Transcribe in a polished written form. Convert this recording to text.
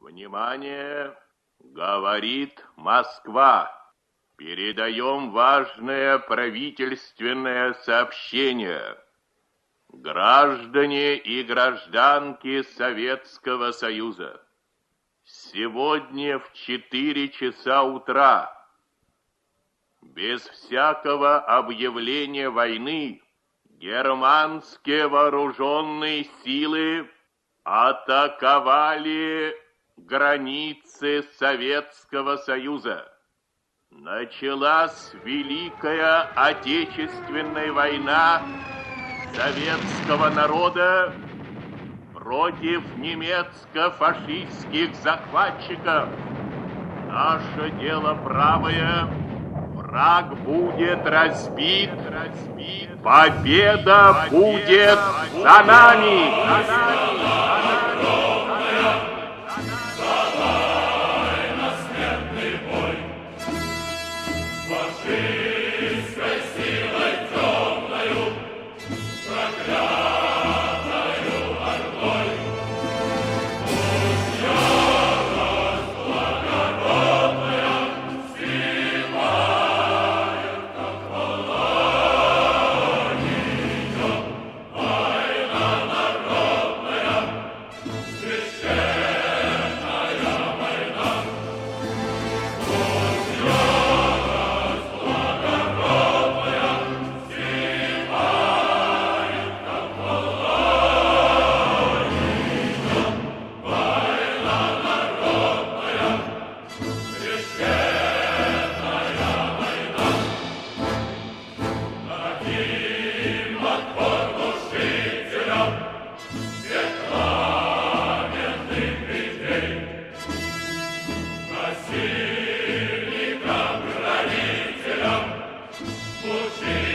Внимание! Говорит Москва. Передаем важное правительственное сообщение. Граждане и гражданки Советского Союза, сегодня в 4 часа утра, без всякого объявления войны, германские вооруженные силы атаковали границы Советского Союза. Началась Великая Отечественная война советского народа против немецко-фашистских захватчиков. Наше дело правое. Враг будет разбит. Победа будет за нами. Насильникам, грабителям, мучителям.